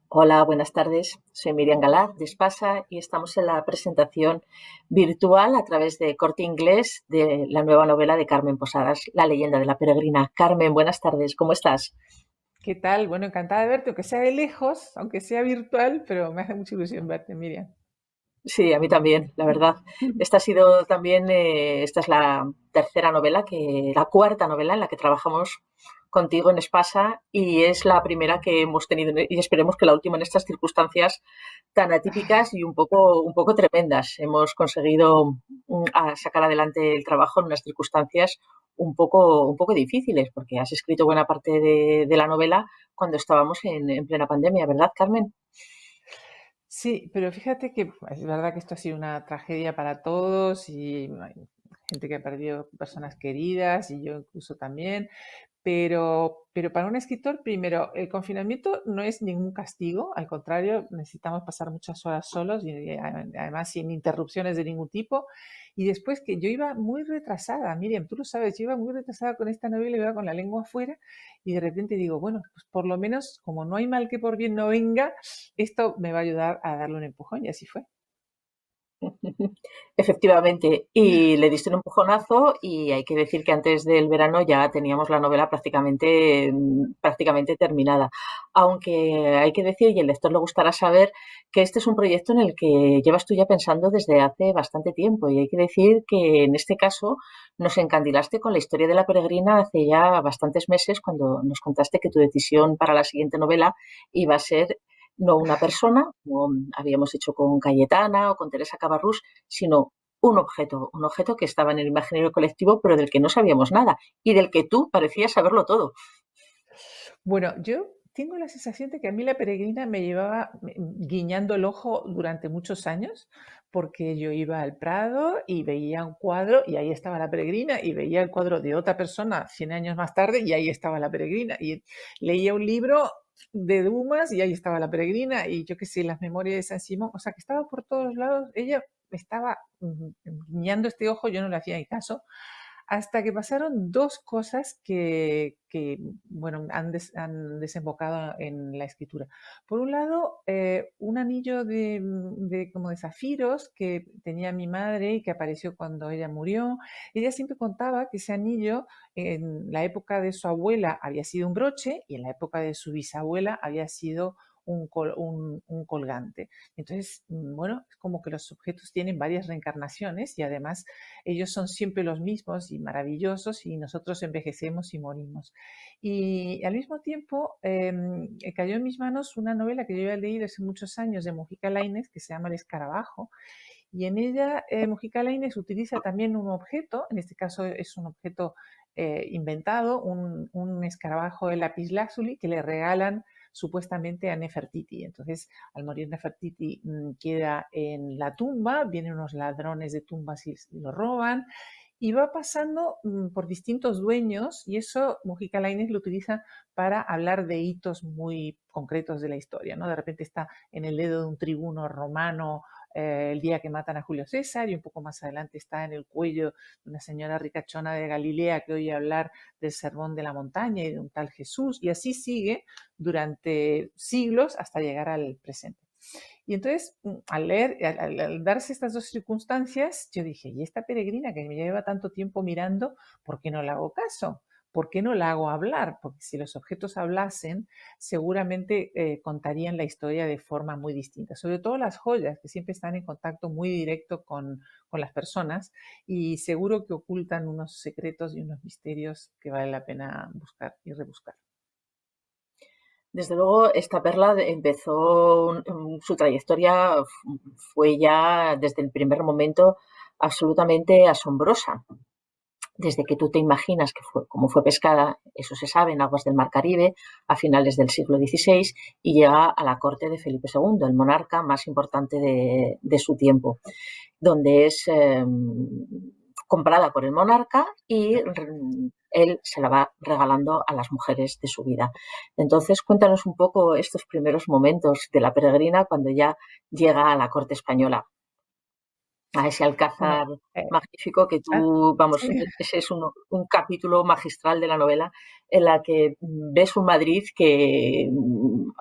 Hola, buenas tardes. Soy Miriam Galaz de Espasa y estamos en la presentación virtual a través de Corte Inglés de la nueva novela de Carmen Posadas, La leyenda de la peregrina. Carmen, buenas tardes. ¿Cómo estás? ¿Qué tal? Bueno, encantada de verte, aunque sea de lejos, aunque sea virtual, pero me hace mucha ilusión verte, Miriam. Sí, a mí también, la verdad. Esta ha sido también, esta es la tercera novela, la cuarta novela en la que trabajamos contigo en Espasa y es la primera que hemos tenido y esperemos que la última en estas circunstancias tan atípicas y un poco tremendas. Hemos conseguido sacar adelante el trabajo en unas circunstancias un poco difíciles, porque has escrito buena parte de la novela cuando estábamos en plena pandemia, ¿verdad, Carmen? Sí, pero fíjate que es verdad que esto ha sido una tragedia para todos y hay gente que ha perdido personas queridas y yo incluso también. Pero para un escritor, primero, el confinamiento no es ningún castigo, al contrario, necesitamos pasar muchas horas solos y además sin interrupciones de ningún tipo. Y después que yo iba muy retrasada, Miriam, tú lo sabes, yo iba muy retrasada con esta novela, iba con la lengua afuera y de repente digo, bueno, pues por lo menos como no hay mal que por bien no venga, esto me va a ayudar a darle un empujón y así fue. Efectivamente, y le diste un empujonazo y hay que decir que antes del verano ya teníamos la novela prácticamente terminada. Aunque hay que decir, y el lector le gustará saber, que este es un proyecto en el que llevas tú ya pensando desde hace bastante tiempo. Y hay que decir que en este caso nos encandilaste con la historia de la peregrina hace ya bastantes meses cuando nos contaste que tu decisión para la siguiente novela iba a ser no una persona, como habíamos hecho con Cayetana o con Teresa Cabarrús, sino un objeto que estaba en el imaginario colectivo, pero del que no sabíamos nada y del que tú parecías saberlo todo. Bueno, yo tengo la sensación de que a mí la peregrina me llevaba guiñando el ojo durante muchos años, porque yo iba al Prado y veía un cuadro y ahí estaba la peregrina, y veía el cuadro de otra persona 100 años más tarde y ahí estaba la peregrina, y leía un libro de Dumas y ahí estaba la peregrina, y yo qué sé, las memorias de San Simón, o sea, que estaba por todos lados, ella estaba guiñando este ojo, yo no le hacía ni caso, hasta que pasaron dos cosas que bueno, han desembocado en la escritura. Por un lado, un anillo como de zafiros que tenía mi madre y que apareció cuando ella murió. Ella siempre contaba que ese anillo en la época de su abuela había sido un broche y en la época de su bisabuela había sido un colgante. Entonces, bueno, es como que los objetos tienen varias reencarnaciones y además ellos son siempre los mismos y maravillosos y nosotros envejecemos y morimos. Y al mismo tiempo cayó en mis manos una novela que yo había leído hace muchos años de Mujica Lainez que se llama El escarabajo, y en ella Mujica Lainez utiliza también un objeto, en este caso es un objeto inventado, un escarabajo de lapislázuli que le regalan supuestamente a Nefertiti. Entonces, al morir Nefertiti queda en la tumba, vienen unos ladrones de tumbas y lo roban, y va pasando por distintos dueños, y eso Mujica Lainez lo utiliza para hablar de hitos muy concretos de la historia, ¿no? De repente está en el dedo de un tribuno romano el día que matan a Julio César, y un poco más adelante está en el cuello de una señora ricachona de Galilea que oye hablar del sermón de la montaña y de un tal Jesús, y así sigue durante siglos hasta llegar al presente. Y entonces, al leer, al darse estas dos circunstancias, yo dije, ¿y esta peregrina que me lleva tanto tiempo mirando, por qué no le hago caso? ¿Por qué no la hago hablar? Porque si los objetos hablasen, seguramente contarían la historia de forma muy distinta. Sobre todo las joyas, que siempre están en contacto muy directo con las personas y seguro que ocultan unos secretos y unos misterios que vale la pena buscar y rebuscar. Desde luego, esta perla empezó su trayectoria, fue ya desde el primer momento absolutamente asombrosa. Desde que tú te imaginas cómo fue pescada, eso se sabe, en aguas del Mar Caribe a finales del siglo XVI y llega a la corte de Felipe II, el monarca más importante de su tiempo, donde es comprada por el monarca y él se la va regalando a las mujeres de su vida. Entonces, cuéntanos un poco estos primeros momentos de la peregrina cuando ya llega a la corte española, a ese Bueno, alcázar eh, magnífico que tú, vamos, sí. ese es un capítulo magistral de la novela en la que ves un Madrid que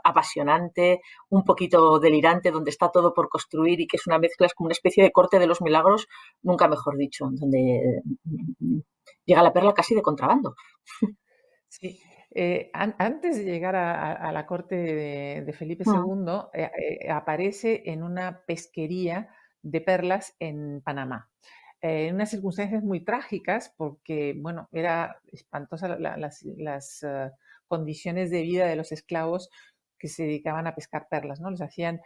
apasionante, un poquito delirante, donde está todo por construir y que es una mezcla, es como una especie de corte de los milagros, nunca mejor dicho, donde llega la perla casi de contrabando. Sí, antes de llegar a la corte de Felipe Mm. II, aparece en una pesquería de perlas en Panamá. En unas circunstancias muy trágicas, porque, bueno, era espantosa las condiciones de vida de los esclavos que se dedicaban a pescar perlas, ¿no? Les hacían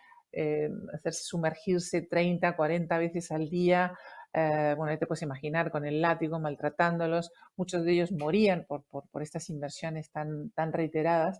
hacerse sumergirse 30, 40 veces al día. Bueno, ya te puedes imaginar con el látigo maltratándolos. Muchos de ellos morían por estas inversiones tan reiteradas.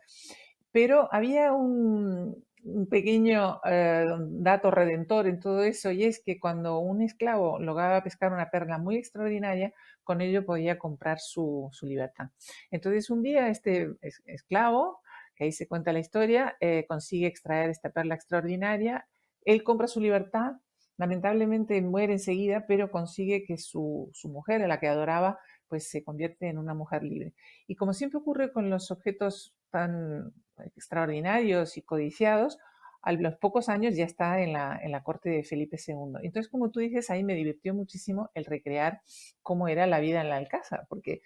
Pero había un pequeño dato redentor en todo eso, y es que cuando un esclavo lograba pescar una perla muy extraordinaria, con ello podía comprar su libertad. Entonces un día este esclavo, que ahí se cuenta la historia, consigue extraer esta perla extraordinaria, él compra su libertad, lamentablemente muere enseguida, pero consigue que su mujer, a la que adoraba, pues se convierte en una mujer libre. Y como siempre ocurre con los objetos tan extraordinarios y codiciados, a los pocos años ya está en la corte de Felipe II. Entonces, como tú dices, ahí me divirtió muchísimo el recrear cómo era la vida en la Alcázar, porque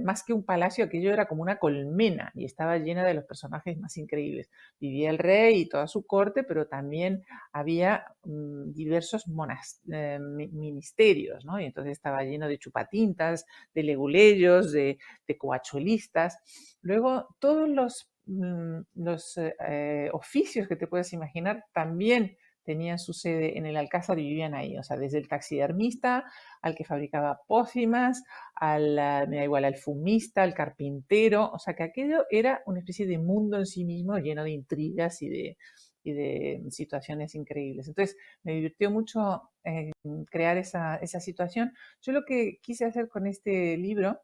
más que un palacio, aquello era como una colmena y estaba llena de los personajes más increíbles. Vivía el rey y toda su corte, pero también había diversos ministerios, ¿no? Y entonces estaba lleno de chupatintas, de leguleyos, de coachuelistas. Luego, todos los oficios que te puedes imaginar también tenían su sede en el Alcázar y vivían ahí, o sea, desde el taxidermista al que fabricaba pócimas, me da igual, al fumista, al carpintero, o sea, que aquello era una especie de mundo en sí mismo lleno de intrigas y de situaciones increíbles. Entonces, me divirtió mucho crear esa situación. Yo lo que quise hacer con este libro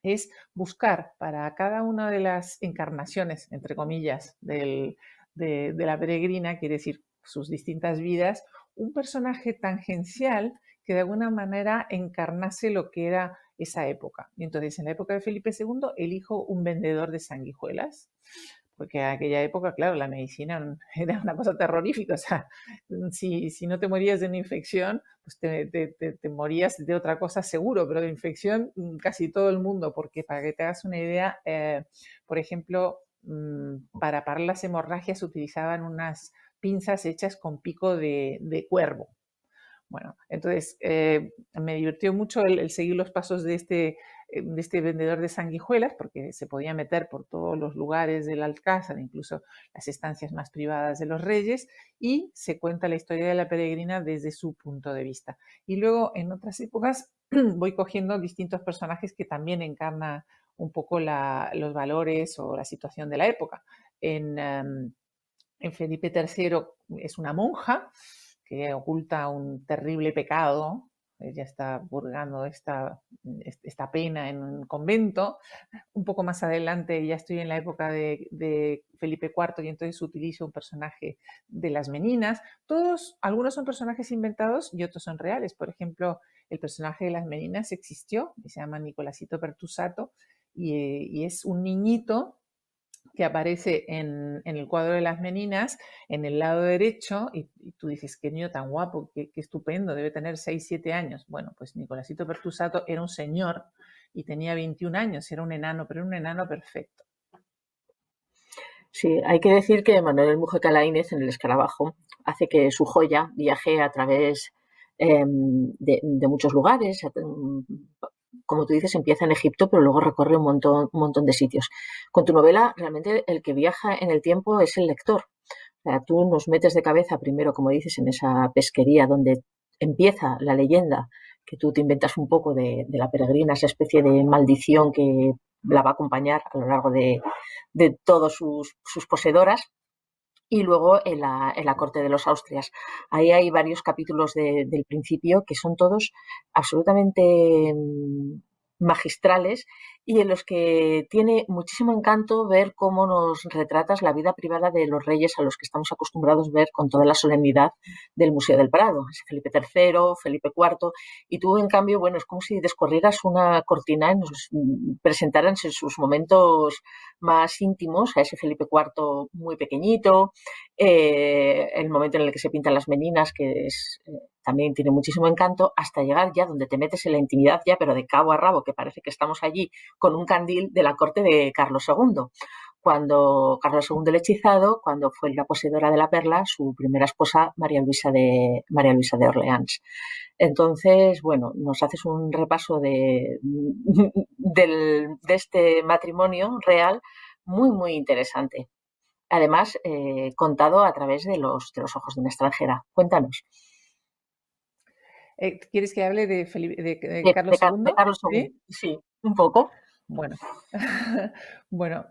es buscar para cada una de las encarnaciones, entre comillas, de la peregrina, quiere decir sus distintas vidas, un personaje tangencial que de alguna manera encarnase lo que era esa época. Y entonces, en la época de Felipe II, elijo un vendedor de sanguijuelas, porque en aquella época, claro, la medicina era una cosa terrorífica, o sea, si no te morías de una infección, pues te morías de otra cosa seguro, pero de infección casi todo el mundo, porque para que te hagas una idea, por ejemplo, para parar las hemorragias se utilizaban unas pinzas hechas con pico de cuervo. Bueno, entonces me divirtió mucho el seguir los pasos de este vendedor de sanguijuelas, porque se podía meter por todos los lugares del Alcázar, incluso las estancias más privadas de los reyes, y se cuenta la historia de la peregrina desde su punto de vista. Y luego, en otras épocas, voy cogiendo distintos personajes que también encarnan un poco los valores o la situación de la época. En Felipe III es una monja que oculta un terrible pecado. Ella está purgando esta pena en un convento. Un poco más adelante ya estoy en la época de Felipe IV y entonces utilizo un personaje de las Meninas. Algunos son personajes inventados y otros son reales. Por ejemplo, el personaje de las Meninas existió y se llama Nicolásito Pertusato y es un niñito que aparece en el cuadro de las Meninas, en el lado derecho, y tú dices, qué niño tan guapo, qué estupendo, debe tener 6, 7 años. Bueno, pues Nicolásito Pertusato era un señor y tenía 21 años, era un enano, pero era un enano perfecto. Sí, hay que decir que Manuel Mujica Lainez en El Escarabajo hace que su joya viaje a través de muchos lugares. Como tú dices, empieza en Egipto, pero luego recorre un montón de sitios. Con tu novela, realmente el que viaja en el tiempo es el lector. O sea, tú nos metes de cabeza primero, como dices, en esa pesquería donde empieza la leyenda, que tú te inventas un poco de la peregrina, esa especie de maldición que la va a acompañar a lo largo de todas sus poseedoras, y luego en la corte de los Austrias. Ahí hay varios capítulos del principio que son todos absolutamente magistrales y en los que tiene muchísimo encanto ver cómo nos retratas la vida privada de los reyes a los que estamos acostumbrados a ver con toda la solemnidad del Museo del Prado, ese Felipe III, Felipe IV, y tú, en cambio, bueno, es como si descorrieras una cortina y nos presentaran en sus momentos más íntimos a ese Felipe IV muy pequeñito, el momento en el que se pintan las meninas, que es, también tiene muchísimo encanto, hasta llegar ya donde te metes en la intimidad ya, pero de cabo a rabo, que parece que estamos allí con un candil de la corte de Carlos II. Cuando Carlos II el hechizado, cuando fue la poseedora de la perla, su primera esposa, María Luisa de Orleans. Entonces, bueno, nos haces un repaso de este matrimonio real muy, muy interesante. Además, contado a través de los ojos de una extranjera. Cuéntanos. ¿Quieres que hable de Carlos De II? Carlos II, ¿Sí? sí, un poco. Bueno, bueno,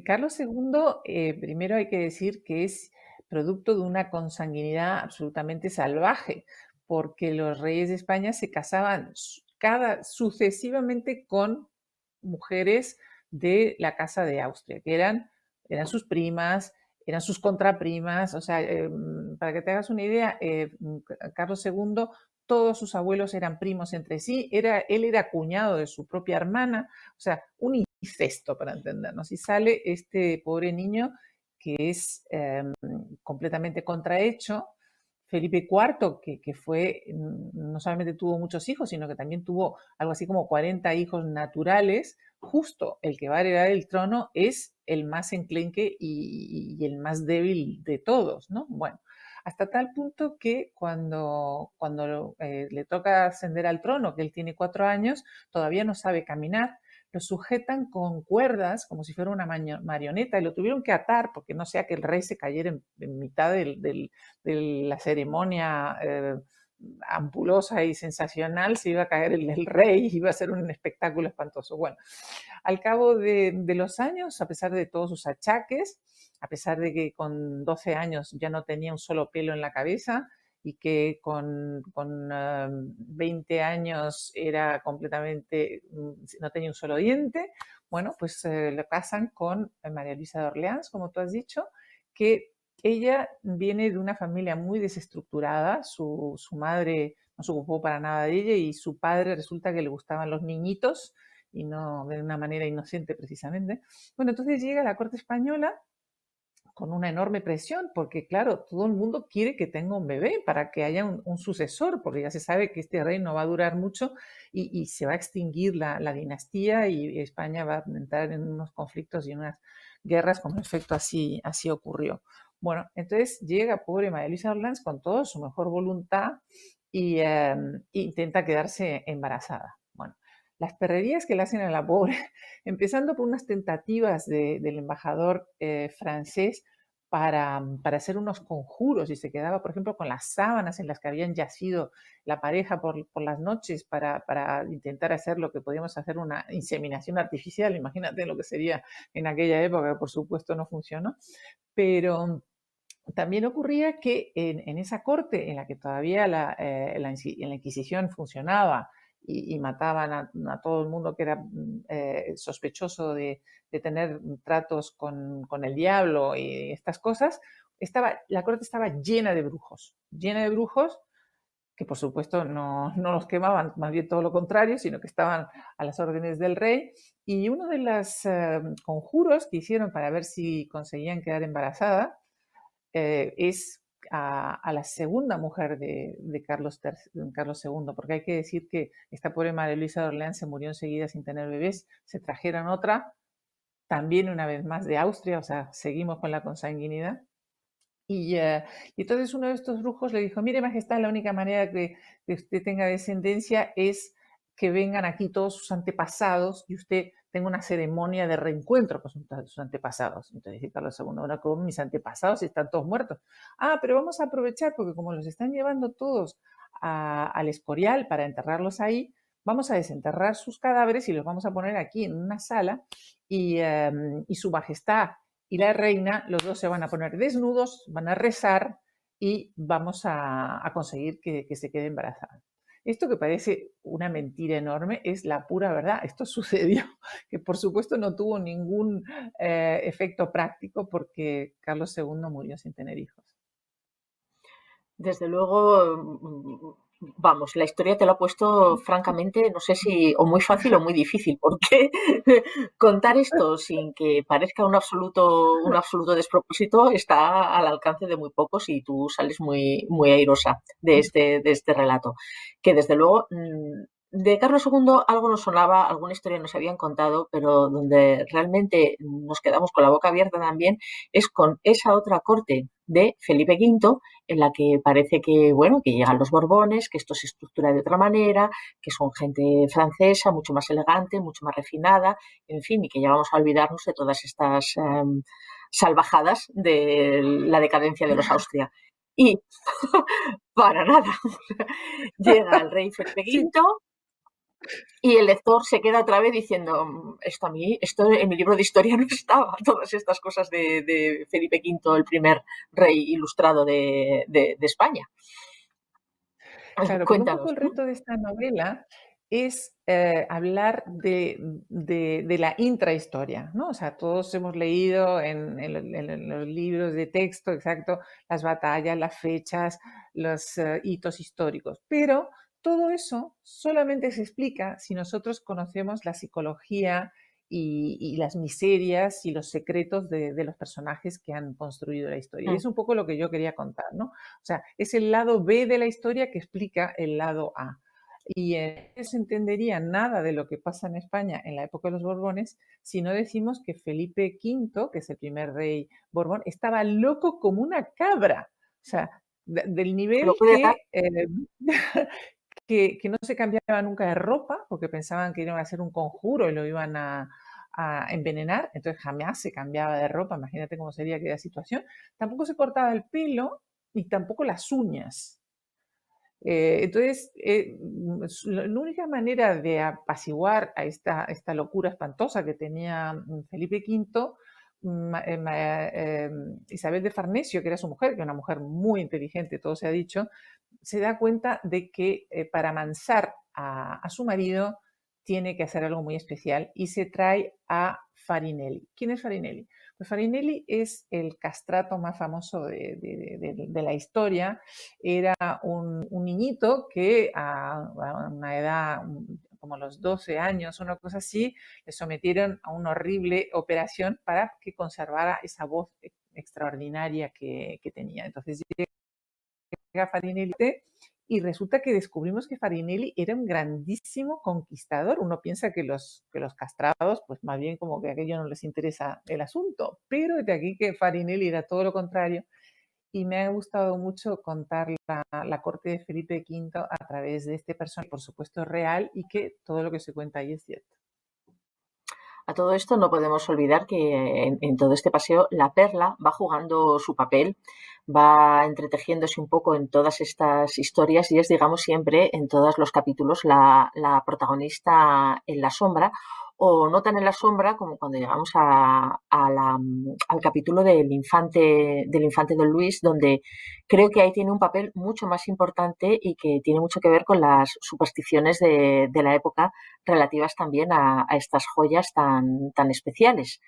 Carlos II, primero hay que decir que es producto de una consanguinidad absolutamente salvaje, porque los reyes de España se casaban sucesivamente con mujeres de la Casa de Austria, que eran sus primas, eran sus contraprimas. O sea, para que te hagas una idea, Carlos II, todos sus abuelos eran primos entre sí, él era cuñado de su propia hermana, o sea, un incesto, para entendernos. Y sale este pobre niño que es completamente contrahecho. Felipe IV, que fue, no solamente tuvo muchos hijos, sino que también tuvo algo así como 40 hijos naturales. Justo el que va a heredar el trono es el más enclenque y el más débil de todos, ¿no? Bueno, hasta tal punto que cuando le toca ascender al trono, que él tiene 4 años, todavía no sabe caminar, lo sujetan con cuerdas como si fuera una marioneta y lo tuvieron que atar porque no sea que el rey se cayera en mitad de la ceremonia ampulosa y sensacional, se iba a caer el rey, iba a ser un espectáculo espantoso. Bueno, al cabo de los años, a pesar de todos sus achaques, a pesar de que con 12 años ya no tenía un solo pelo en la cabeza y que con 20 años era completamente, no tenía un solo diente, bueno, pues le casan con María Luisa de Orleans, como tú has dicho, que ella viene de una familia muy desestructurada. Su madre no se ocupó para nada de ella y su padre resulta que le gustaban los niñitos y no de una manera inocente precisamente. Bueno, entonces llega a la corte española con una enorme presión, porque claro, todo el mundo quiere que tenga un bebé para que haya un sucesor, porque ya se sabe que este rey no va a durar mucho y se va a extinguir la dinastía y España va a entrar en unos conflictos y unas guerras, como en efecto así ocurrió. Bueno, entonces llega pobre María Luisa Orleans con toda su mejor voluntad y intenta quedarse embarazada. Bueno, las perrerías que le hacen a la pobre, empezando por unas tentativas del embajador francés para hacer unos conjuros y se quedaba, por ejemplo, con las sábanas en las que habían yacido la pareja por las noches para intentar hacer lo que podíamos hacer una inseminación artificial. Imagínate lo que sería en aquella época, que por supuesto no funcionó, pero también ocurría que en esa corte en la que todavía la Inquisición funcionaba y mataban a todo el mundo que era sospechoso de tener tratos con el diablo y estas cosas, la corte estaba llena de brujos que por supuesto no los quemaban, más bien todo lo contrario, sino que estaban a las órdenes del rey. Y uno de los conjuros que hicieron para ver si conseguían quedar embarazada es a la segunda mujer de Carlos II, porque hay que decir que esta pobre María Luisa de Orleans se murió enseguida sin tener bebés, se trajeron otra, también una vez más de Austria, o sea, seguimos con la consanguinidad. Y entonces uno de estos brujos le dijo, mire Majestad, la única manera que usted tenga descendencia es que vengan aquí todos sus antepasados y usted tenga una ceremonia de reencuentro con sus antepasados. Entonces dice Carlos II, ahora con mis antepasados están todos muertos. Ah, pero vamos a aprovechar porque como los están llevando todos al Escorial para enterrarlos ahí, vamos a desenterrar sus cadáveres y los vamos a poner aquí en una sala y su majestad y la reina, los dos se van a poner desnudos, van a rezar y vamos a conseguir que se quede embarazada. Esto que parece una mentira enorme es la pura verdad. Esto sucedió, que por supuesto no tuvo ningún efecto práctico porque Carlos II murió sin tener hijos. Desde luego, vamos, la historia te lo ha puesto francamente, no sé si o muy fácil o muy difícil, porque contar esto sin que parezca un absoluto despropósito está al alcance de muy pocos y tú sales muy, muy airosa de este relato. Que desde luego de Carlos II algo nos sonaba, alguna historia nos habían contado, pero donde realmente nos quedamos con la boca abierta también es con esa otra corte de Felipe V en la que parece que, bueno, que llegan los Borbones, que esto se estructura de otra manera, que son gente francesa, mucho más elegante, mucho más refinada, en fin, y que ya vamos a olvidarnos de todas estas salvajadas de la decadencia de los Austria. Y para nada, llega el rey Felipe Sí, V y el lector se queda otra vez diciendo, esto a mí, esto en mi libro de historia no estaba, todas estas cosas de Felipe V, el primer rey ilustrado de España. claro, pero un poco Cuéntanos, el ¿no? reto de esta novela es hablar de la intrahistoria, ¿no? O sea, todos hemos leído en los libros de texto, exacto, las batallas, las fechas, los hitos históricos, pero todo eso solamente se explica si nosotros conocemos la psicología y las miserias y los secretos de los personajes que han construido la historia. Y es un poco lo que yo quería contar, ¿no? O sea, es el lado B de la historia que explica el lado A. Y no se entendería nada de lo que pasa en España en la época de los Borbones si no decimos que Felipe V, que es el primer rey Borbón, estaba loco como una cabra. O sea, del Lo nivel puede dar. que no se cambiaba nunca de ropa porque pensaban que iban a hacer un conjuro y lo iban a envenenar, entonces jamás se cambiaba de ropa, imagínate cómo sería aquella situación. Tampoco se cortaba el pelo ni tampoco las uñas. Entonces, la única manera de apaciguar a esta locura espantosa que tenía Felipe V, Isabel de Farnesio, que era su mujer, que era una mujer muy inteligente, todo se ha dicho, se da cuenta de que para amansar a su marido tiene que hacer algo muy especial y se trae a Farinelli. ¿Quién es Farinelli? Pues Farinelli es el castrato más famoso de la historia. Era un niñito que a una edad como los 12 años, una cosa así, le sometieron a una horrible operación para que conservara esa voz extraordinaria que tenía. Entonces llega Farinelli y resulta que descubrimos que Farinelli era un grandísimo conquistador. Uno piensa que los castrados, pues más bien como que a aquello no les interesa el asunto, pero de aquí que Farinelli era todo lo contrario y me ha gustado mucho contar la corte de Felipe V a través de este personaje, por supuesto real, y que todo lo que se cuenta ahí es cierto. A todo esto no podemos olvidar que en todo este paseo la perla va jugando su papel, va entretejiéndose un poco en todas estas historias y es, digamos, siempre en todos los capítulos la protagonista en la sombra o no tan en la sombra como cuando llegamos al capítulo del infante Don Luis, donde creo que ahí tiene un papel mucho más importante y que tiene mucho que ver con las supersticiones de la época relativas también a estas joyas tan especiales.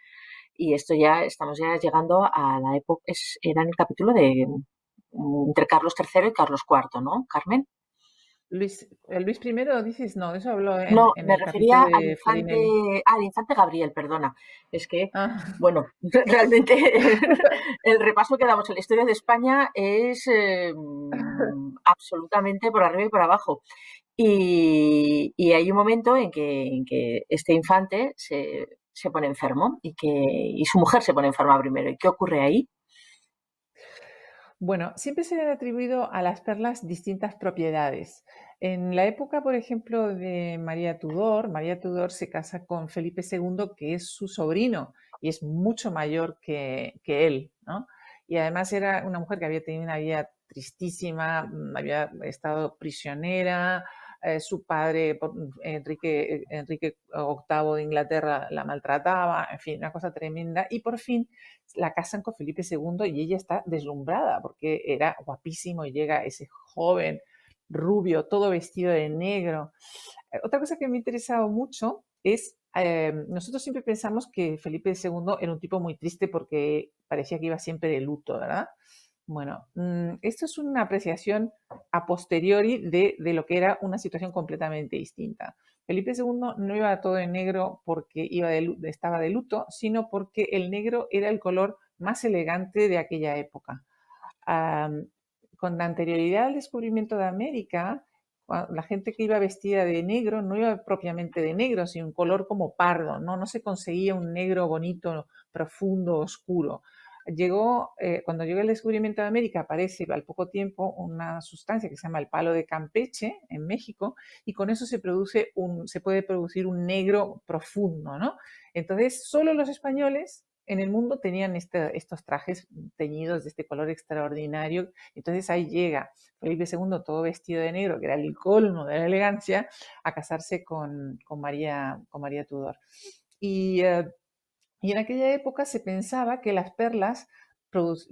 Y esto ya estamos ya llegando a la época, era en el capítulo de entre Carlos III y Carlos IV, ¿no, Carmen? Luis I dices, no, eso habló No, en me el capítulo refería de Farinelli. al infante Gabriel, perdona. Es que, Ah, bueno, realmente el repaso que damos en la historia de España es absolutamente por arriba y por abajo. Y hay un momento en que este infante se pone enfermo y su mujer se pone enferma primero. ¿Y qué ocurre ahí? bueno, siempre se le han atribuido a las perlas distintas propiedades. En la época, por ejemplo, de María Tudor se casa con Felipe II, que es su sobrino y es mucho mayor que él, ¿no? Y además era una mujer que había tenido una vida tristísima, había estado prisionera, su padre, Enrique VIII de Inglaterra, la maltrataba, en fin, una cosa tremenda. Y por fin la casan con Felipe II y ella está deslumbrada porque era guapísimo y llega ese joven rubio, todo vestido de negro. Otra cosa que me ha interesado mucho es, nosotros siempre pensamos que Felipe II era un tipo muy triste porque parecía que iba siempre de luto, ¿verdad? Bueno, esto es una apreciación a posteriori de lo que era una situación completamente distinta. Felipe II no iba todo de negro porque estaba de luto, sino porque el negro era el color más elegante de aquella época. Am, con la anterioridad al descubrimiento de América, la gente que iba vestida de negro no iba propiamente de negro, sino un color como pardo, ¿no? No se conseguía un negro bonito, profundo, oscuro. Cuando llegó el descubrimiento de América, aparece al poco tiempo una sustancia que se llama el palo de Campeche en México, y con eso se puede producir un negro profundo, ¿no? Entonces, solo los españoles en el mundo tenían estos trajes teñidos de este color extraordinario. Entonces ahí llega Felipe II todo vestido de negro, que era el colmo de la elegancia, a casarse con María Tudor. Y, eh, y en aquella época se pensaba que las perlas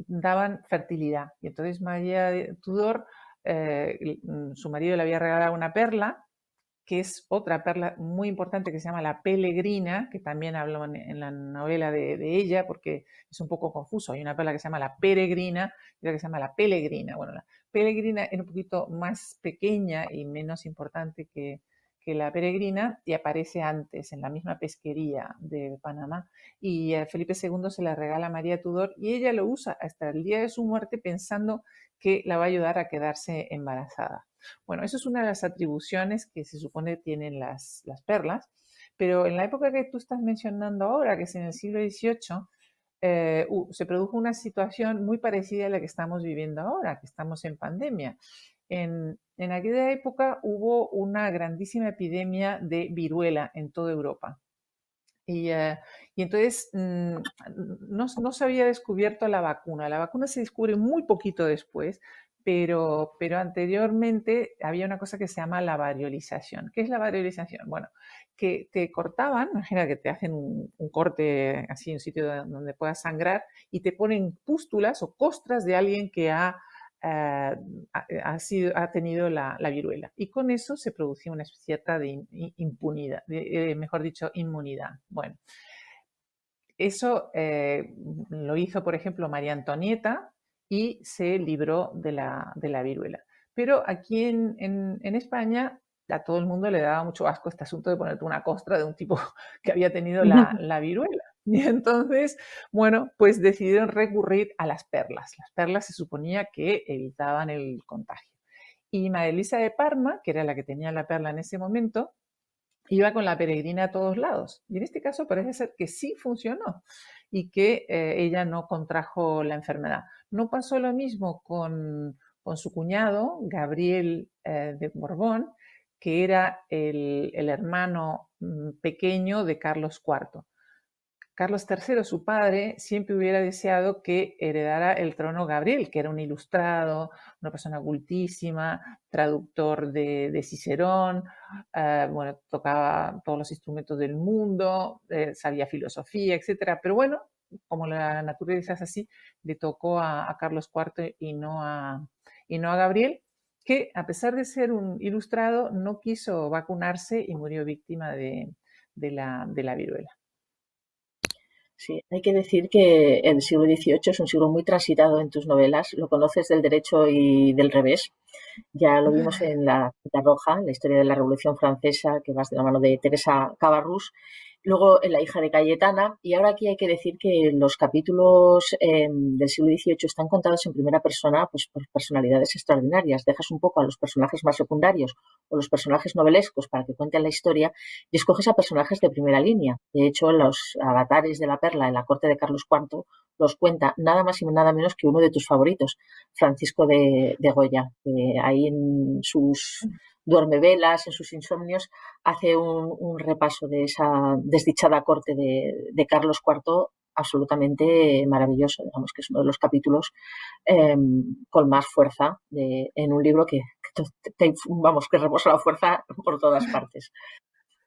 daban fertilidad. Y entonces María Tudor, su marido le había regalado una perla, que es otra perla muy importante que se llama la Pelegrina, que también hablo en la novela de ella, porque es un poco confuso. Hay una perla que se llama la Peregrina y otra que se llama la Pelegrina. Bueno, la Pelegrina era un poquito más pequeña y menos importante que la Peregrina, y aparece antes en la misma pesquería de Panamá. Y Felipe II se la regala a María Tudor y ella lo usa hasta el día de su muerte pensando que la va a ayudar a quedarse embarazada. Bueno, eso es una de las atribuciones que se supone tienen las perlas, pero en la época que tú estás mencionando ahora, que es en el siglo XVIII, se produjo una situación muy parecida a la que estamos viviendo ahora, que estamos en pandemia. En aquella época hubo una grandísima epidemia de viruela en toda Europa. Y entonces no se había descubierto la vacuna. La vacuna se descubre muy poquito después, pero anteriormente había una cosa que se llama la variolización. ¿Qué es la variolización? Bueno, que te cortaban, imagina que te hacen un corte así en un sitio donde puedas sangrar y te ponen pústulas o costras de alguien que ha tenido la viruela. Y con eso se producía una cierta de impunidad, mejor dicho, inmunidad. Bueno, eso lo hizo, por ejemplo, María Antonieta y se libró de la viruela. Pero aquí en España a todo el mundo le daba mucho asco este asunto de ponerte una costra de un tipo que había tenido la viruela. Y entonces, bueno, pues decidieron recurrir a las perlas. Las perlas se suponía que evitaban el contagio. Y María Elisa de Parma, que era la que tenía la perla en ese momento, iba con la peregrina a todos lados. Y en este caso parece ser que sí funcionó y que ella no contrajo la enfermedad. No pasó lo mismo con su cuñado, Gabriel de Borbón, que era el hermano pequeño de Carlos IV. Carlos III, su padre, siempre hubiera deseado que heredara el trono Gabriel, que era un ilustrado, una persona cultísima, traductor de Cicerón, bueno, tocaba todos los instrumentos del mundo, sabía filosofía, etcétera. Pero bueno, como la naturaleza es así, le tocó a Carlos IV y no a Gabriel, que a pesar de ser un ilustrado, no quiso vacunarse y murió víctima de la viruela. Sí, hay que decir que el siglo XVIII es un siglo muy transitado en tus novelas. Lo conoces del derecho y del revés. Ya lo vimos en La Cita Roja, la historia de la Revolución Francesa, que vas de la mano de Teresa Cabarrús. Luego en La hija de Cayetana. Y ahora aquí hay que decir que los capítulos del siglo XVIII están contados en primera persona, pues por personalidades extraordinarias. Dejas un poco a los personajes más secundarios o los personajes novelescos para que cuenten la historia y escoges a personajes de primera línea. De hecho, los avatares de la perla en la corte de Carlos IV los cuenta nada más y nada menos que uno de tus favoritos, Francisco de Goya, que ahí en sus duermevelas, en sus insomnios, hace un repaso de esa desdichada corte de Carlos IV absolutamente maravilloso. Digamos que es uno de los capítulos con más fuerza en un libro vamos, que reposa la fuerza por todas partes.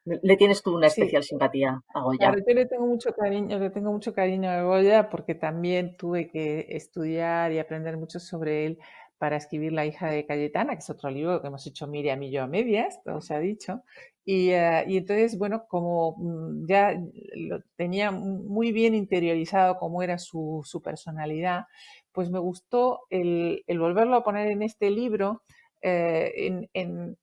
Le tienes tú una Sí, especial simpatía a Goya. claro, yo le tengo mucho cariño a Goya porque también tuve que estudiar y aprender mucho sobre él, para escribir La hija de Cayetana, que es otro libro que hemos hecho Miriam y yo a medias, todo se ha dicho. Y entonces, bueno, como ya lo tenía muy bien interiorizado cómo era su personalidad, pues me gustó el volverlo a poner en este libro en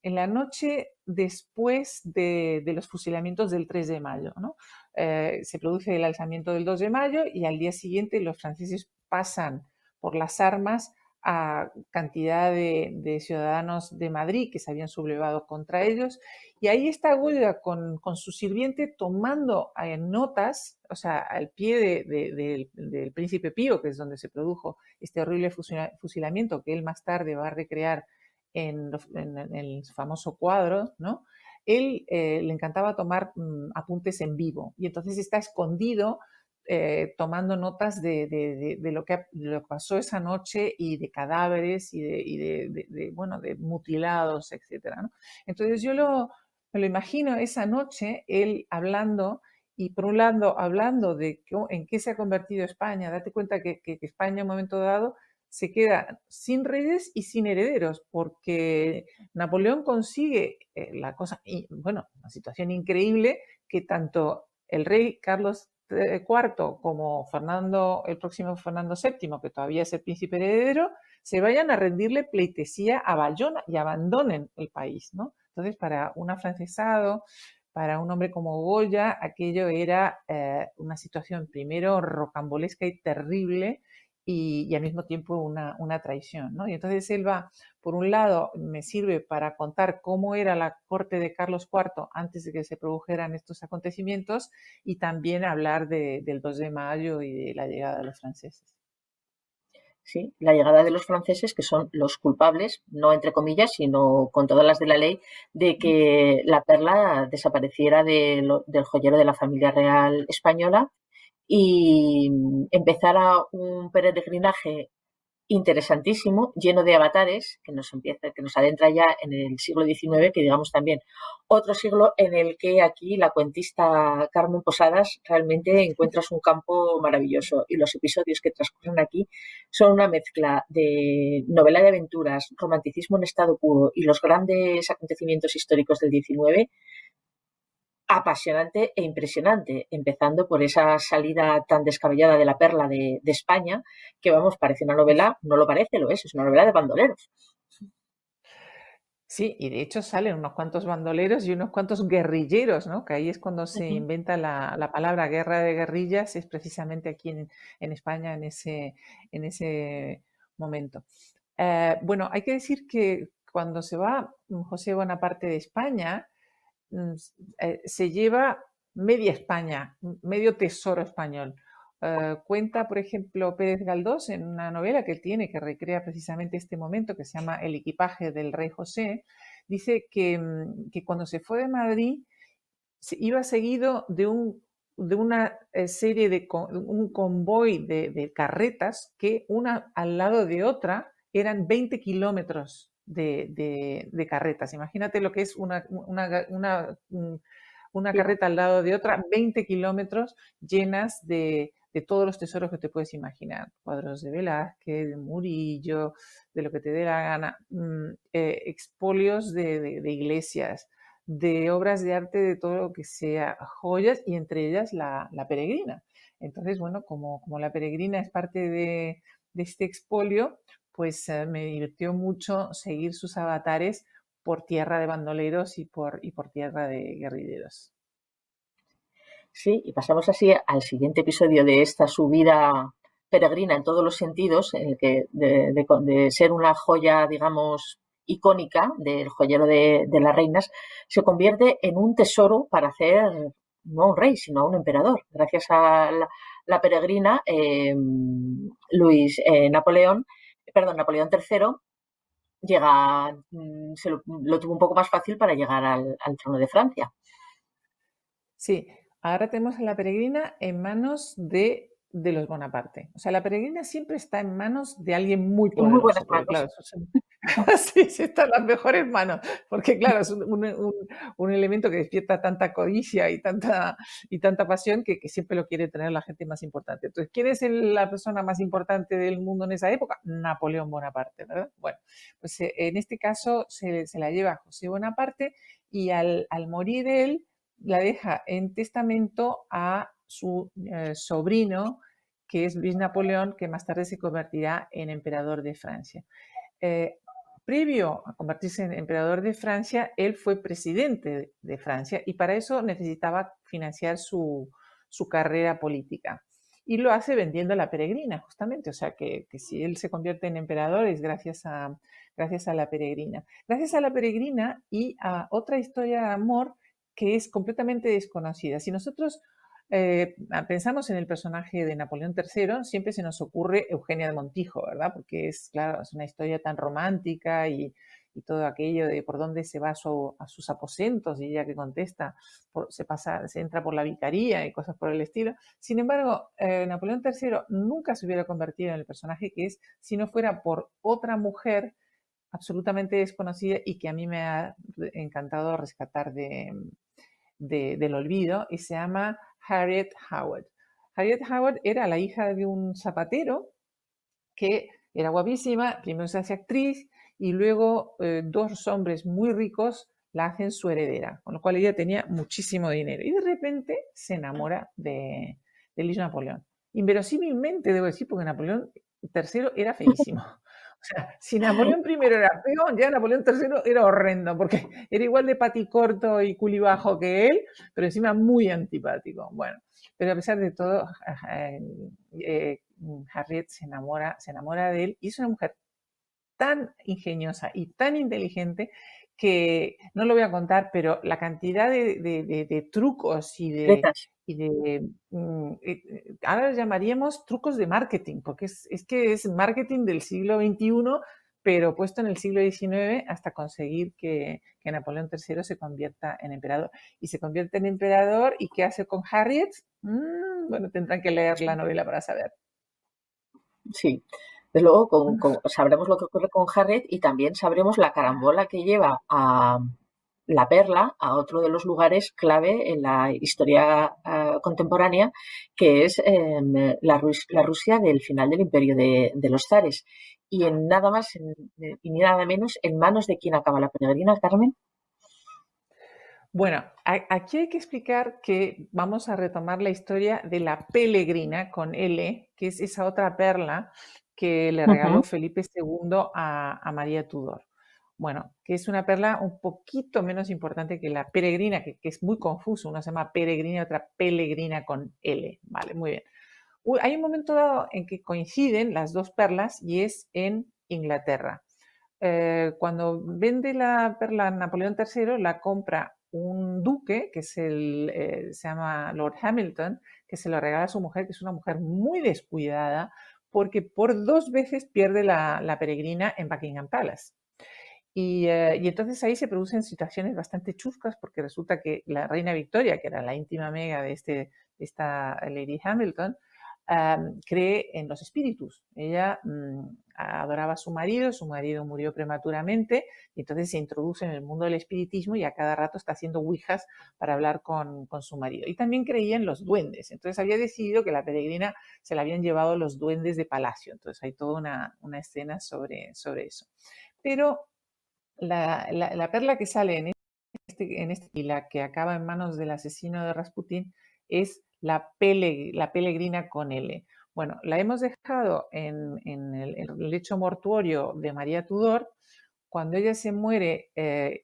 la noche después de los fusilamientos del 3 de mayo, ¿no? Se produce el alzamiento del 2 de mayo y al día siguiente los franceses pasan por las armas a cantidad de ciudadanos de Madrid que se habían sublevado contra ellos. Y ahí está Goya con su sirviente tomando notas, o sea, al pie del Príncipe Pío, que es donde se produjo este horrible fusilamiento que él más tarde va a recrear en el famoso cuadro, ¿no? Él le encantaba tomar apuntes en vivo y entonces está escondido tomando notas de lo que pasó esa noche y de cadáveres bueno, de mutilados, etcétera, ¿no? Entonces yo me lo imagino esa noche él hablando y por un lado hablando de en qué se ha convertido España. Date cuenta que España en un momento dado se queda sin reyes y sin herederos, porque Napoleón consigue la cosa, bueno, una situación increíble que tanto el rey Carlos IV como el próximo Fernando VII, que todavía es el príncipe heredero, se vayan a rendirle pleitesía a Bayona y abandonen el país, ¿no? Entonces, para un afrancesado, para un hombre como Goya, aquello era una situación primero rocambolesca y terrible, y al mismo tiempo una traición, ¿no? Y entonces él va, por un lado, me sirve para contar cómo era la corte de Carlos IV antes de que se produjeran estos acontecimientos y también hablar del 2 de mayo y de la llegada de los franceses. Sí, la llegada de los franceses, que son los culpables, no entre comillas, sino con todas las de la ley, de que la perla desapareciera del joyero de la familia real española y empezara un peregrinaje interesantísimo, lleno de avatares, que nos adentra ya en el siglo XIX, que digamos también otro siglo en el que aquí la cuentista Carmen Posadas realmente encuentras un campo maravilloso y los episodios que transcurren aquí son una mezcla de novela de aventuras, romanticismo en estado puro y los grandes acontecimientos históricos del XIX apasionante e impresionante, empezando por esa salida tan descabellada de la perla de España, que vamos, parece una novela, no lo parece, lo es una novela de bandoleros. Sí, y de hecho salen unos cuantos bandoleros y unos cuantos guerrilleros, ¿no? Que ahí es cuando se Ujú. inventa la palabra guerra de guerrillas, es precisamente aquí en España en ese momento. Bueno, hay que decir que cuando se va José Bonaparte de España, se lleva media España, medio tesoro español. Cuenta, por ejemplo, Pérez Galdós en una novela que él tiene que recrea precisamente este momento, que se llama El equipaje del rey José, dice que cuando se fue de Madrid iba seguido de una serie un convoy de carretas que una al lado de otra eran 20 kilómetros de carretas. Imagínate lo que es una Sí. carreta al lado de otra, 20 kilómetros llenas de todos los tesoros que te puedes imaginar. Cuadros de Velázquez, de Murillo, de lo que te dé la gana, expolios de iglesias, de obras de arte, de todo lo que sea, joyas, y entre ellas la peregrina. Entonces, bueno, como la peregrina es parte de este expolio, pues me divirtió mucho seguir sus avatares por tierra de bandoleros y por tierra de guerrilleros. Sí, y pasamos así al siguiente episodio de esta subida peregrina en todos los sentidos, en el que de ser una joya, digamos, icónica del joyero de las reinas, se convierte en un tesoro para hacer no a un rey, sino a un emperador. Gracias a la peregrina, Napoleón III llega, lo tuvo un poco más fácil para llegar al trono de Francia. Sí, ahora tenemos a la peregrina en manos de de los Bonaparte. O sea, la peregrina siempre está en manos de alguien muy En muy buenas poderoso, porque manos. claro, sí, sí está en las mejores manos, porque claro, es un elemento que despierta tanta codicia y tanta pasión que siempre lo quiere tener la gente más importante. Entonces, ¿quién es la persona más importante del mundo en esa época? Napoleón Bonaparte, ¿verdad? Bueno, pues en este caso se la lleva José Bonaparte y al morir él, la deja en testamento a su sobrino, que es Luis Napoleón, que más tarde se convertirá en emperador de Francia. Eh, Previo a convertirse en emperador de Francia, él fue presidente de Francia y para eso necesitaba financiar su carrera política. Y lo hace vendiendo la peregrina, justamente. O sea, que si él se convierte en emperador es gracias a la peregrina. Gracias a la peregrina y a otra historia de amor que es completamente desconocida. Si nosotros pensamos en el personaje de Napoleón III, siempre se nos ocurre Eugenia de Montijo, ¿verdad? Porque es, claro, es una historia tan romántica y todo aquello de por dónde se va a sus aposentos y ella que contesta, se entra por la vicaría y cosas por el estilo. Sin embargo, Napoleón III nunca se hubiera convertido en el personaje que es si no fuera por otra mujer absolutamente desconocida y que a mí me ha encantado rescatar del olvido, y se llama Harriet Howard. Harriet Howard era la hija de un zapatero que era guapísima, primero se hace actriz y luego dos hombres muy ricos la hacen su heredera, con lo cual ella tenía muchísimo dinero y de repente se enamora de Luis Napoleón. Inverosímilmente, debo decir, porque Napoleón III era feísimo. O sea, si Napoleón I era feo, ya Napoleón III era horrendo, porque era igual de paticorto y culibajo que él, pero encima muy antipático. Bueno, pero a pesar de todo, Harriet se enamora de él y es una mujer tan ingeniosa y tan inteligente que no lo voy a contar, pero la cantidad de trucos ahora los llamaríamos trucos de marketing, porque es que es marketing del siglo XXI, pero puesto en el siglo XIX hasta conseguir que Napoleón III se convierta en emperador. Y se convierte en emperador, ¿y qué hace con Harriet? Bueno, tendrán que leer la novela para saber. Sí. Desde luego sabremos lo que ocurre con Harriet y también sabremos la carambola que lleva a la Perla a otro de los lugares clave en la historia contemporánea, que es la Rusia del final del imperio de los zares. Y en nada más y ni nada menos, ¿en manos de quién acaba la peregrina, Carmen? Bueno, aquí hay que explicar que vamos a retomar la historia de la Pelegrina con L, que es esa otra perla que le regaló Ujú. Felipe II a María Tudor. Bueno, que es una perla un poquito menos importante que la Peregrina, que es muy confuso. Una se llama Peregrina y otra Pelegrina con L. Vale, muy bien. Hay un momento dado en que coinciden las dos perlas y es en Inglaterra. Cuando vende la perla Napoleón III, la compra un duque, que se llama Lord Hamilton, que se lo regala a su mujer, que es una mujer muy descuidada, porque por dos veces pierde la peregrina en Buckingham Palace. Y entonces ahí se producen situaciones bastante chuscas, porque resulta que la reina Victoria, que era la íntima amiga de esta Lady Hamilton, cree en los espíritus. Ella adoraba a su marido murió prematuramente, y entonces se introduce en el mundo del espiritismo y a cada rato está haciendo ouijas para hablar con su marido. Y también creía en los duendes, entonces había decidido que la peregrina se la habían llevado los duendes de palacio, entonces hay toda una escena sobre eso. Pero la perla que sale y la que acaba en manos del asesino de Rasputín es la Pelegrina con L. Bueno, la hemos dejado en el lecho mortuorio de María Tudor. Cuando ella se muere,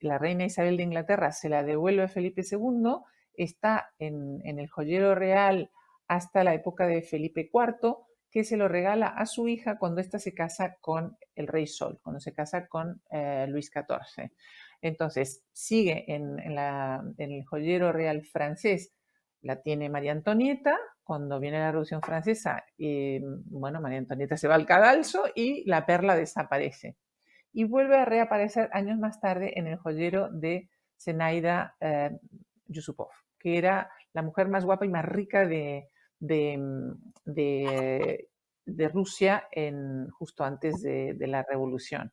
la reina Isabel de Inglaterra se la devuelve a Felipe II, está en el joyero real hasta la época de Felipe IV, que se lo regala a su hija cuando ésta se casa con el rey Sol, cuando se casa con Luis XIV. Entonces, sigue en el joyero real francés, la tiene María Antonieta. Cuando viene la Revolución Francesa, bueno, María Antonieta se va al cadalso y la perla desaparece. Y vuelve a reaparecer años más tarde en el joyero de Zenaida Yusupov, que era la mujer más guapa y más rica de de Rusia justo antes de la revolución.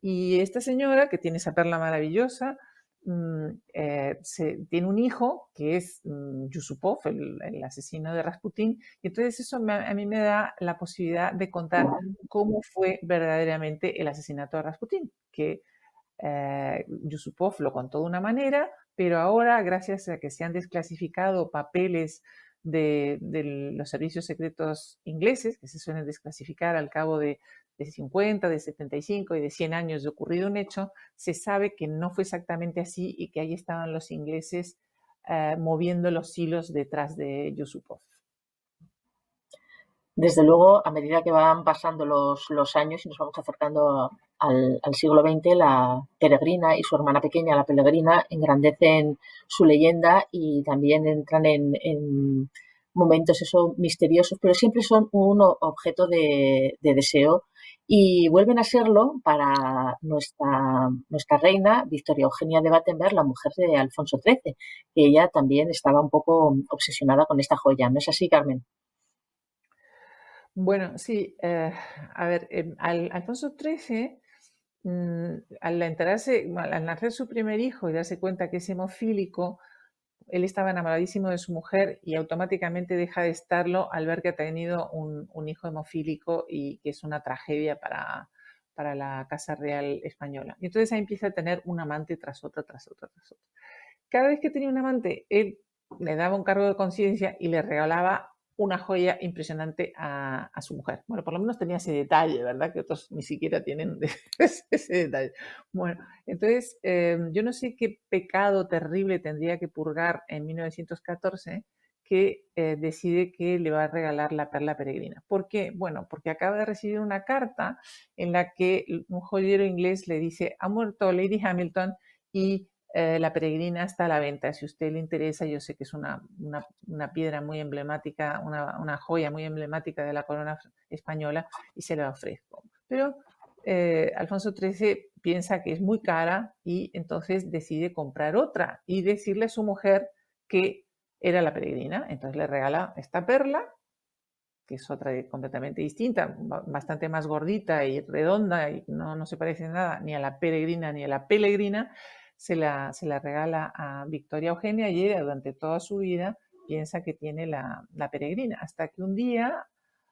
Y esta señora, que tiene esa perla maravillosa, tiene un hijo que es Yusupov, el asesino de Rasputín, y entonces eso a mí me da la posibilidad de contar cómo fue verdaderamente el asesinato de Rasputín, que Yusupov lo contó de una manera, pero ahora, gracias a que se han desclasificado papeles de los servicios secretos ingleses, que se suelen desclasificar al cabo de 50, de 75 y de 100 años de ocurrido un hecho, se sabe que no fue exactamente así y que ahí estaban los ingleses moviendo los hilos detrás de Yusupov. Desde luego, a medida que van pasando los años y nos vamos acercando al siglo XX, la Peregrina y su hermana pequeña, la Peregrina, engrandecen su leyenda y también entran en momentos misteriosos, pero siempre son un objeto de deseo y vuelven a serlo para nuestra reina, Victoria Eugenia de Battenberg, la mujer de Alfonso XIII, que ella también estaba un poco obsesionada con esta joya. ¿No es así, Carmen? Bueno, sí, a ver, Alfonso XIII, al enterarse, al nacer su primer hijo y darse cuenta que es hemofílico, él estaba enamoradísimo de su mujer y automáticamente deja de estarlo al ver que ha tenido un hijo hemofílico y que es una tragedia para la Casa Real Española. Y entonces ahí empieza a tener un amante tras otro, tras otro, tras otro. Cada vez que tenía un amante, él le daba un cargo de conciencia y le regalaba una joya impresionante a su mujer. Bueno, por lo menos tenía ese detalle, ¿verdad? Que otros ni siquiera tienen ese detalle. Bueno, entonces yo no sé qué pecado terrible tendría que purgar en 1914 que decide que le va a regalar la perla peregrina. ¿Por qué? Bueno, porque acaba de recibir una carta en la que un joyero inglés le dice, ha muerto Lady Hamilton y la peregrina está a la venta. Si a usted le interesa, yo sé que es una piedra muy emblemática, una joya muy emblemática de la corona española y se la ofrezco. Pero Alfonso XIII piensa que es muy cara y entonces decide comprar otra y decirle a su mujer que era la peregrina. Entonces le regala esta perla, que es otra completamente distinta, bastante más gordita y redonda y no se parece nada ni a la peregrina ni a la pelegrina. Se la regala a Victoria Eugenia y ella durante toda su vida piensa que tiene la peregrina, hasta que un día,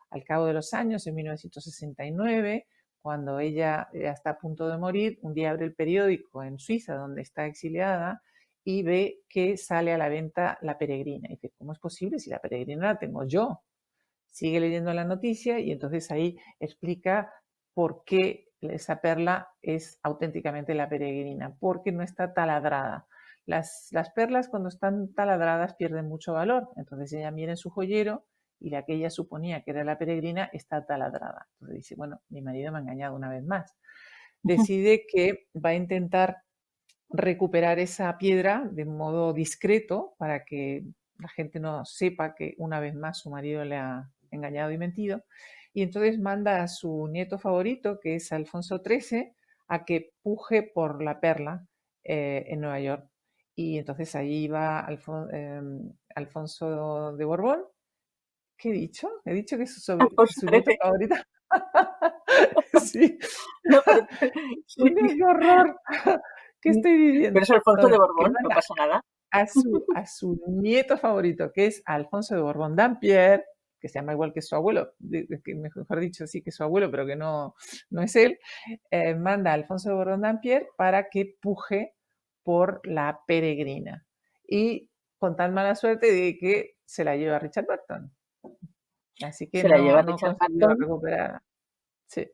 al cabo de los años, en 1969, cuando ella está a punto de morir, un día abre el periódico en Suiza, donde está exiliada, y ve que sale a la venta la peregrina. Y dice, ¿cómo es posible si la peregrina la tengo yo? Sigue leyendo la noticia y entonces ahí explica por qué esa perla es auténticamente la peregrina, porque no está taladrada. Las perlas cuando están taladradas pierden mucho valor, entonces ella mira en su joyero y la que ella suponía que era la peregrina está taladrada. Entonces dice, bueno, mi marido me ha engañado una vez más. Decide que va a intentar recuperar esa piedra de modo discreto para que la gente no sepa que una vez más su marido le ha engañado y mentido. Y entonces manda a su nieto favorito, que es Alfonso XIII, a que puje por la perla en Nueva York. Y entonces ahí va Alfonso de Borbón. ¿Qué he dicho? He dicho que es Alfonso su nieto XIII. favorito. Sí. No, pero, sí, ¡Qué horror! ¿Qué estoy pero diciendo? es Alfonso de Bueno, que Borbón, no manda pasa nada. a su nieto favorito, que es Alfonso de Borbón Dampierre, que se llama igual que su abuelo, mejor dicho, sí que su abuelo, pero que no es él, manda a Alfonso de Borbón Dampierre para que puje por la peregrina. Y con tan mala suerte de que se la lleva Richard Burton. Así que Se la lleva no Richard consiguió Barton recuperar. Sí.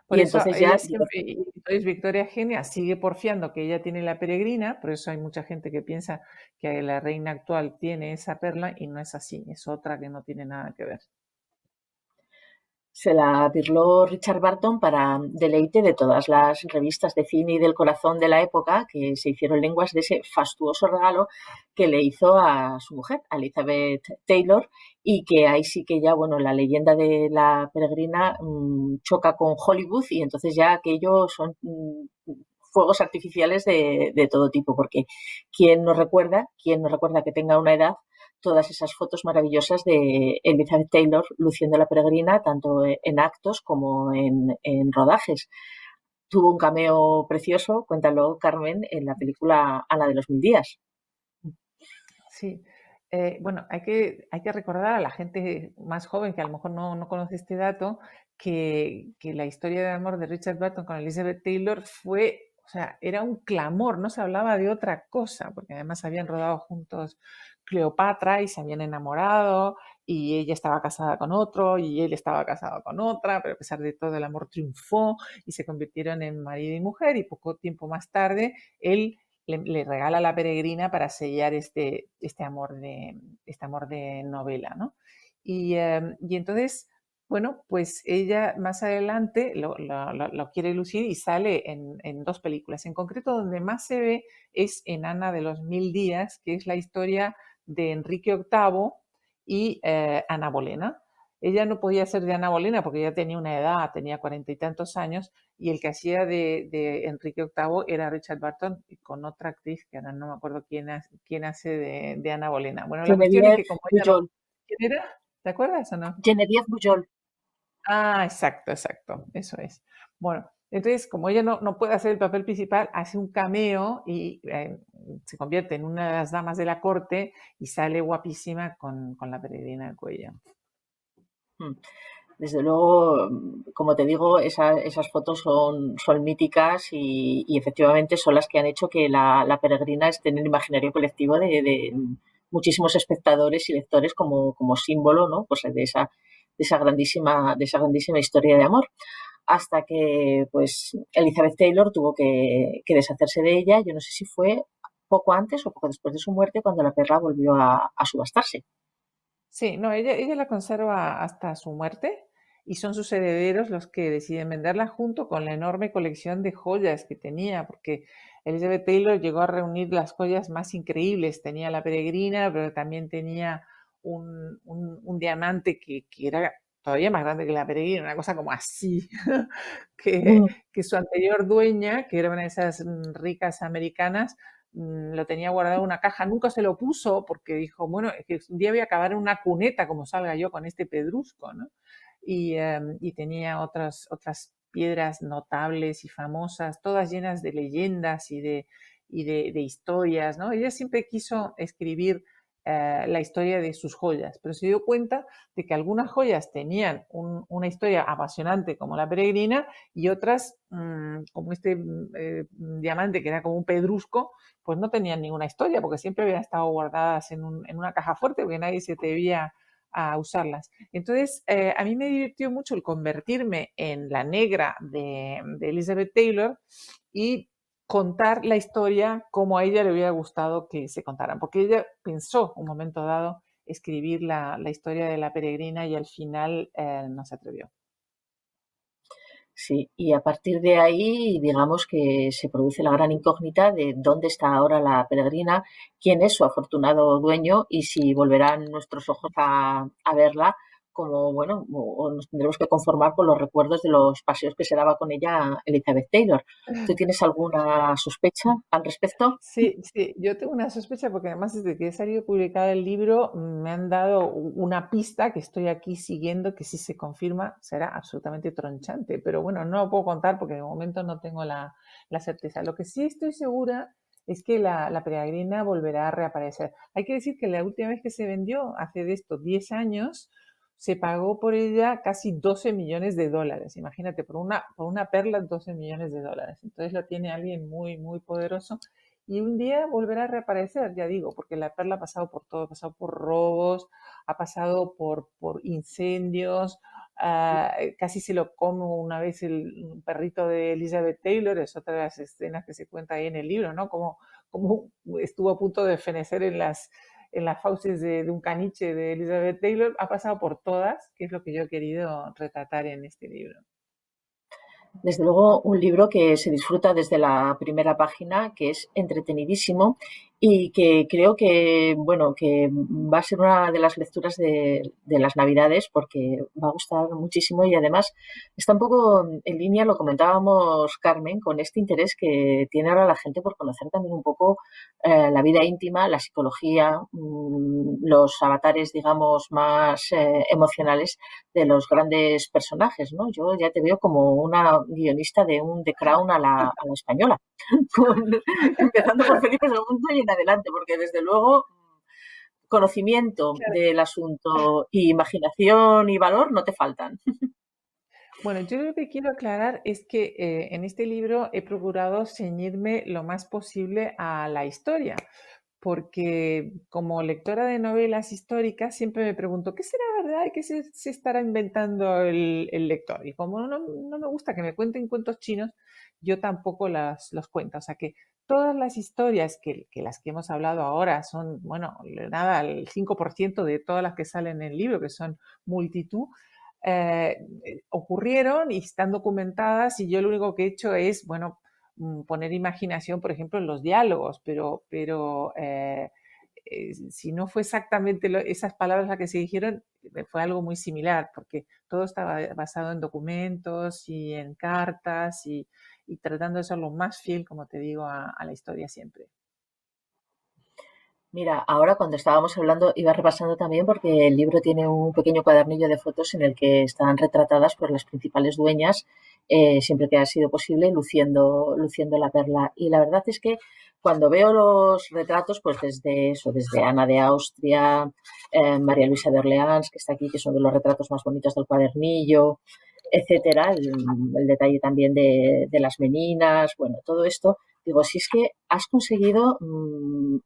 Por y eso entonces ella ya, siempre, y entonces Victoria Eugenia sigue porfiando que ella tiene la peregrina, por eso hay mucha gente que piensa que la reina actual tiene esa perla y no es así, es otra que no tiene nada que ver. se la birló Richard Barton para deleite de todas las revistas de cine y del corazón de la época que se hicieron lenguas de ese fastuoso regalo que le hizo a su mujer, a Elizabeth Taylor, y que ahí sí que ya, bueno, la leyenda de la peregrina choca con Hollywood y entonces ya aquello son fuegos artificiales de todo tipo, porque quién no recuerda que tenga una edad todas esas fotos maravillosas de Elizabeth Taylor luciendo la peregrina, tanto en actos como en rodajes. Tuvo un cameo precioso, cuéntalo, Carmen, en la película Ana de los Mil Días. Sí. Bueno, hay que recordar a la gente más joven que a lo mejor no conoce este dato, que la historia de amor de Richard Burton con Elizabeth Taylor fue, o sea, era un clamor, no se hablaba de otra cosa, porque además habían rodado juntos Cleopatra y se habían enamorado, y ella estaba casada con otro, y él estaba casado con otra, pero a pesar de todo el amor triunfó y se convirtieron en marido y mujer, y poco tiempo más tarde él le regala la peregrina para sellar este amor de novela, ¿no? Y entonces, bueno, pues ella más adelante lo quiere lucir y sale en dos películas. En concreto, donde más se ve es en Ana de los Mil Días, que es la historia de Enrique VIII y Ana Bolena. Ella no podía ser de Ana Bolena porque ya tenía una edad, tenía 40 y tantos años, y el que hacía de Enrique VIII era Richard Burton y con otra actriz que ahora no me acuerdo quién hace de Ana Bolena. Bueno, la cuestión es Geneviève que como ella no... Bujold. ¿Quién era? ¿Te acuerdas o no? Geneviève Bujold. Ah, exacto, exacto, eso es. Bueno, entonces como ella no puede hacer el papel principal, hace un cameo y se convierte en una de las damas de la corte y sale guapísima con la peregrina al cuello. Mm. Desde luego, como te digo, esas fotos son míticas y efectivamente son las que han hecho que la peregrina esté en el imaginario colectivo de muchísimos espectadores y lectores como símbolo, ¿no? Pues de esa grandísima historia de amor. Hasta que pues Elizabeth Taylor tuvo que deshacerse de ella. Yo no sé si fue poco antes o poco después de su muerte cuando la perla volvió a subastarse. Sí, no, ella la conserva hasta su muerte y son sus herederos los que deciden venderla junto con la enorme colección de joyas que tenía, porque Elizabeth Taylor llegó a reunir las joyas más increíbles. Tenía la peregrina, pero también tenía un diamante que era todavía más grande que la peregrina, una cosa como así, que, Mm. que su anterior dueña, que era una de esas ricas americanas, lo tenía guardado en una caja, nunca se lo puso porque dijo, bueno, es que un día voy a acabar en una cuneta como salga yo con este pedrusco, ¿no? Y tenía otras piedras notables y famosas, todas llenas de leyendas y de historias, ¿no? Ella siempre quiso escribir la historia de sus joyas, pero se dio cuenta de que algunas joyas tenían una historia apasionante como la peregrina y otras, como este diamante que era como un pedrusco, pues no tenían ninguna historia, porque siempre habían estado guardadas en una caja fuerte, porque nadie se atrevía a usarlas. Entonces, a mí me divirtió mucho el convertirme en la negra de Elizabeth Taylor y contar la historia como a ella le hubiera gustado que se contaran, porque ella pensó un momento dado escribir la historia de la peregrina y al final no se atrevió. Sí, y a partir de ahí, digamos que se produce la gran incógnita de dónde está ahora la peregrina, quién es su afortunado dueño y si volverán nuestros ojos a verla como, bueno, o nos tendremos que conformar con los recuerdos de los paseos que se daba con ella Elizabeth Taylor. ¿Tú tienes alguna sospecha al respecto? Sí, sí, yo tengo una sospecha porque además desde que he salido publicado el libro me han dado una pista que estoy aquí siguiendo que si se confirma será absolutamente tronchante, pero bueno, no lo puedo contar porque de momento no tengo la certeza. Lo que sí estoy segura es que la peregrina volverá a reaparecer. Hay que decir que la última vez que se vendió, hace de estos 10 años, se pagó por ella casi 12 millones de dólares. Imagínate, por una perla 12 millones de dólares. Entonces lo tiene alguien muy, muy poderoso y un día volverá a reaparecer, ya digo, porque la perla ha pasado por todo, ha pasado por robos, ha pasado por incendios, casi se lo come una vez un perrito de Elizabeth Taylor, es otra de las escenas que se cuenta ahí en el libro, ¿no? Como estuvo a punto de fenecer en las fauces de un caniche de Elizabeth Taylor, ha pasado por todas, que es lo que yo he querido retratar en este libro. Desde luego, un libro que se disfruta desde la primera página, que es entretenidísimo y que creo que, bueno, que va a ser una de las lecturas de las Navidades porque va a gustar muchísimo y además está un poco en línea, lo comentábamos Carmen, con este interés que tiene ahora la gente por conocer también un poco la vida íntima, la psicología, los avatares, digamos, más emocionales de los grandes personajes, ¿no? Yo ya te veo como una guionista de un The Crown a la española, empezando por Felipe II y en adelante, porque desde luego conocimiento Claro. del asunto y imaginación y valor no te faltan. Bueno, yo lo que quiero aclarar es que en este libro he procurado ceñirme lo más posible a la historia, porque como lectora de novelas históricas siempre me pregunto, ¿qué será verdad y qué se estará inventando el lector? Y como no me gusta que me cuenten cuentos chinos, yo tampoco los cuento. O sea que todas las historias que las que hemos hablado ahora son, bueno, nada, el 5% de todas las que salen en el libro, que son multitud, eh, ocurrieron y están documentadas y yo lo único que he hecho es, bueno, poner imaginación, por ejemplo, en los diálogos, pero si no fue exactamente esas palabras las que se dijeron, fue algo muy similar, porque todo estaba basado en documentos y en cartas y tratando de ser lo más fiel, como te digo, a la historia siempre. Mira, ahora cuando estábamos hablando iba repasando también porque el libro tiene un pequeño cuadernillo de fotos en el que están retratadas por las principales dueñas, siempre que ha sido posible, luciendo la perla. Y la verdad es que cuando veo los retratos, pues desde eso, desde Ana de Austria, María Luisa de Orleans, que está aquí, que son de los retratos más bonitos del cuadernillo, etcétera, el detalle también de las meninas, bueno, todo esto. Digo, si es que has conseguido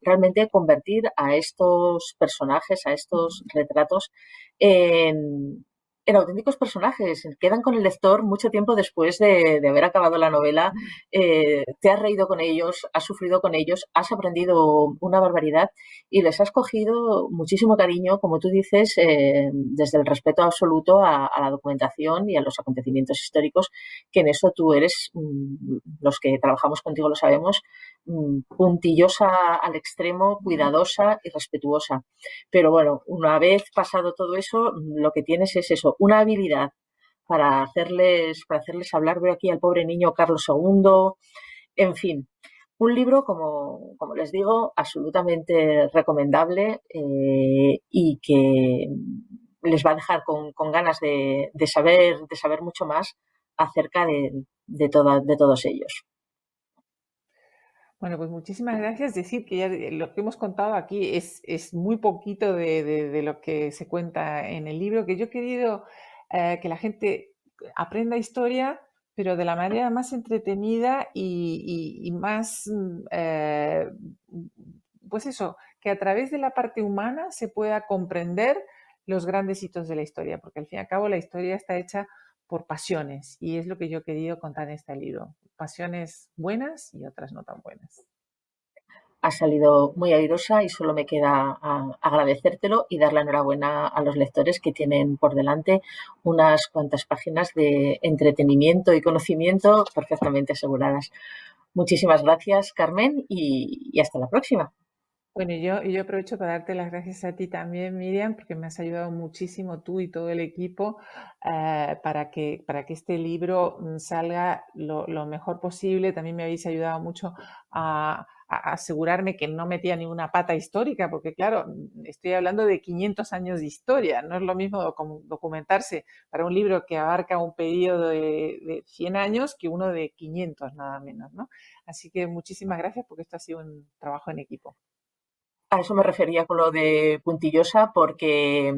realmente convertir a estos personajes, a estos retratos, en, en auténticos personajes. Quedan con el lector mucho tiempo después de haber acabado la novela. Te has reído con ellos, has sufrido con ellos, has aprendido una barbaridad y les has cogido muchísimo cariño, como tú dices, desde el respeto absoluto a la documentación y a los acontecimientos históricos, que en eso tú eres, los que trabajamos contigo lo sabemos, puntillosa al extremo, cuidadosa y respetuosa. Pero bueno, una vez pasado todo eso, lo que tienes es eso, una habilidad para hacerles hablar. Veo aquí al pobre niño Carlos II, en fin. Un libro, como les digo, absolutamente recomendable y que les va a dejar con ganas de saber mucho más acerca de todos ellos. Bueno, pues muchísimas gracias. Decir que ya lo que hemos contado aquí es muy poquito de lo que se cuenta en el libro, que yo he querido que la gente aprenda historia, pero de la manera más entretenida y más, pues eso, que a través de la parte humana se pueda comprender los grandes hitos de la historia, porque al fin y al cabo la historia está hecha por pasiones y es lo que yo he querido contar en este libro. Pasiones buenas y otras no tan buenas. Ha salido muy airosa y solo me queda agradecértelo y dar la enhorabuena a los lectores que tienen por delante unas cuantas páginas de entretenimiento y conocimiento perfectamente aseguradas. Muchísimas gracias, Carmen, y hasta la próxima. Bueno, y yo aprovecho para darte las gracias a ti también, Miriam, porque me has ayudado muchísimo tú y todo el equipo para que este libro salga lo mejor posible. También me habéis ayudado mucho a asegurarme que no metía ninguna pata histórica, porque claro, estoy hablando de 500 años de historia. No es lo mismo documentarse para un libro que abarca un periodo de 100 años que uno de 500, nada menos, ¿no? Así que muchísimas gracias porque esto ha sido un trabajo en equipo. A eso me refería con lo de puntillosa, porque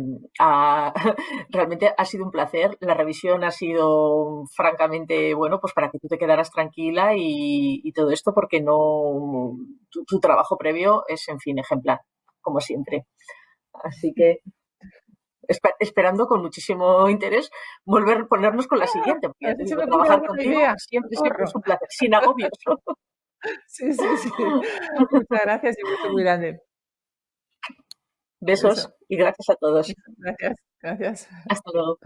realmente ha sido un placer. La revisión ha sido francamente bueno, pues para que tú te quedaras tranquila y todo esto, porque no tu trabajo previo es, en fin, ejemplar, como siempre. Así que esperando con muchísimo interés volver a ponernos con la siguiente, porque ya Así te se digo, me ocurre trabajar alguna contigo idea. siempre es Socorro. un placer, sin agobios. Sí, sí, sí. Muchas gracias y un beso muy grande. Un Besos beso. y gracias a todos. Gracias, gracias. Hasta luego.